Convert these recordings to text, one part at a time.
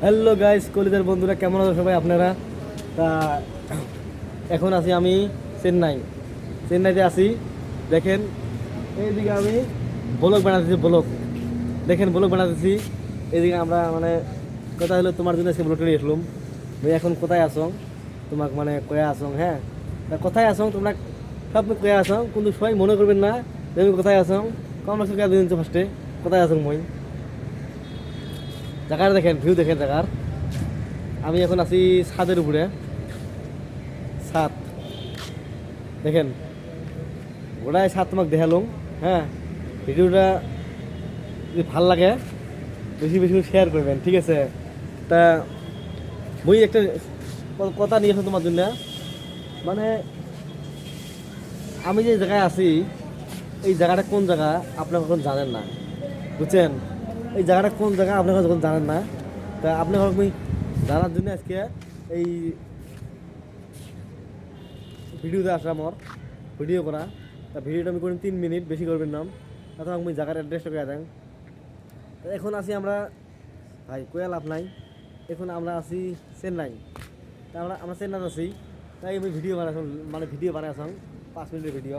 Hello guys, কলিজার বন্ধুরা কেমন আছো সবাই আপনারা? তা এখন আছি আমি চেন্নাইতে আছি। দেখেন এইদিকে আমি ব্লগ বানাতেছি, ব্লগ বানাতেছি। এইদিকে আমরা মানে কথা হলো তোমার জন্য আজকে ব্লগটা নিয়ে আসলাম। ভাই এখন কোথায় আসো, তোমাক মানে কয়ে আসো? হ্যাঁ, তা কোথায় আসো তোমরা? সব কয়ে আসো, কিন্তু সবাই মনে করবেন না যে আমি কোথায় আসো। কম রাখছো কে দিন ফার্স্টে কোথায় আসো? মই জায়গাটা দেখেন, ভিউ দেখেন জায়গার। আমি এখন আছি ছাদের উপরে। ছাদ দেখেন, ওটাই ছাদ তোমাকে দেখালাম। হ্যাঁ, ভিডিওটা যদি ভাল লাগে বেশি বেশি শেয়ার করবেন, ঠিক আছে? তা বই একটা কথা নিয়ে আসলাম তোমার জন্য। মানে আমি যে জায়গায় আছি, এই জায়গাটা কোন জায়গা আপনারা কখন জানেন না, বুঝছেন? এই জায়গাটা কোন জায়গা আপনারা যখন জানেন না, তা আপনারা আমি জানার জন্য আজকে এই ভিডিওতে আসা আমার ভিডিও করা। তা ভিডিওটা আমি করি 3 মিনিট, বেশি করবেন না। তারপর আমি জায়গার অ্যাড্রেসটা করে দেন। এখন আছি আমরা, ভাই কোয়া লাভ নাই, এখন আমরা আছি চেন্নাই। তা আমরা চেন্নাইতে আছি। তাই আমি ভিডিও বানাইছি, মানে ভিডিও বানাইছাম 5 মিনিটের ভিডিও।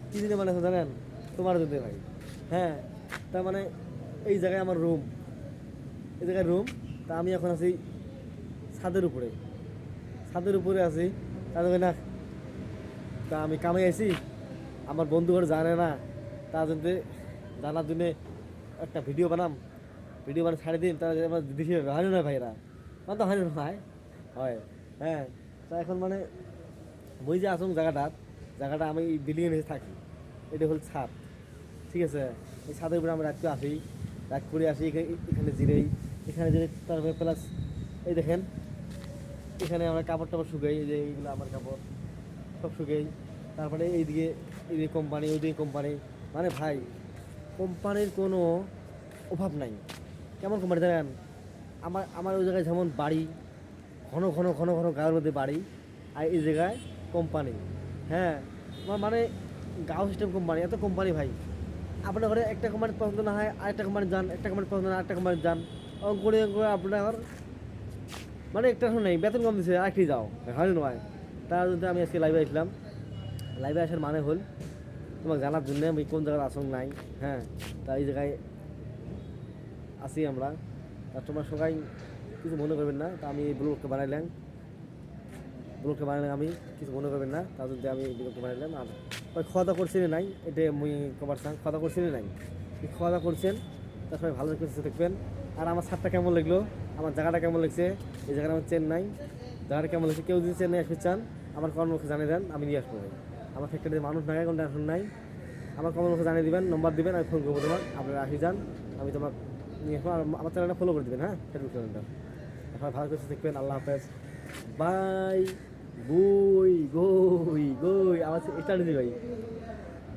কী দিনে বানাইছো জানেন? তোমার জন্য ভাই। হ্যাঁ, তার মানে এই জায়গায় আমার রুম, এই জায়গায় রুম। তা আমি এখন আছি ছাদের উপরে আছি। তাদের না, তা আমি কামে আইছি, আমার বন্ধুরা জানে না, তার জন্য জানার জন্যে একটা ভিডিও বানিয়ে ছাড়ে দিন। তারা আমার দেশে হারি নয় ভাইরা, মানে তো হারি নয় হয়। হ্যাঁ, তা এখন মানে বই যে আসুন জায়গাটা আমি বিল্ডিংয়ের নিচে থাকি। এটা হল ছাদ, ঠিক আছে? এই ছাদের উপরে আমরা রাত আসি, রাত করে আসি, এখানে জিরেই তারপরে প্লাস এই দেখেন, এখানে আমরা কাপড় টাপড় শুকাই। এই যে এইগুলো আমার কাপড় সব শুকাই। তারপরে এইদিকে কোম্পানি, ওইদিকে কোম্পানি। মানে ভাই, কোম্পানির কোনো অভাব নাই। কেমন কোম্পানি জানেন? আমার আমার ওই জায়গায় যেমন বাড়ি, ঘন ঘন ঘন ঘন গাঁয়ের মধ্যে বাড়ি, আর এই জায়গায় কোম্পানি। হ্যাঁ, আমার মানে গাঁও সিস্টেম কোম্পানি, এত কোম্পানি ভাই। আপনার ঘরে একটা কোম্পানি পছন্দ না হয় আরেকটা কোম্পানি যান, একটা কোম্পানি পছন্দ না আরেকটা কোম্পানি যান। করে আপনার মানে একটা নেই, বেতন কম দিচ্ছে আরেকটি যাও, হয় নয়? তার জন্য আমি আজকে লাইভে আসলাম। লাইভে আসার মানে হল তোমাকে জানার জন্য আমি কোন জায়গায় আসন নাই। হ্যাঁ, তা এই জায়গায় আছি আমরা। তা তোমরা সবাই কিছু মনে করবেন না। তা আমি এই ব্লগটা বানাইলাম, আমি কিছু মনে করবেন না, তার জন্য আমি ব্লগটা বানাইলাম। আর ওই খাওয়া দাওয়া করছেন নাই, এটা মুই কবার চান খাওয়া দাওয়া করছেন নাই, খাওয়া দাওয়া করছেন। তা সবাই ভালো কিছু দেখবেন। আর আমার ছাদটা কেমন লাগলো, আমার জায়গাটা কেমন লাগছে, এই জায়গাটা আমার চেন্নাই, জায়গাটা কেমন লাগছে। কেউ যদি চেন্নাই আসতে চান আমার কর্মকে জানিয়ে দেন, আমি নিয়ে আসবো। আমার ফ্যাক্টরিতে মানুষ নাই, কোনো টেনশন নাই। আমার কর্মকে জানিয়ে দেবেন, নম্বর দিবেন, আমি ফোন করবো তোমার, আপনারা আসি যান, আমি তোমার নিয়ে আসবো। আর আমার চ্যানেলটা ফলো করে দেবেন, হ্যাঁ, ফেসবুক চ্যানেলটা। সবাই ভালো করে দেখবেন। আল্লাহ হাফেজ, বাই। গই গই গই আমার স্টার্ট দিই ভাই।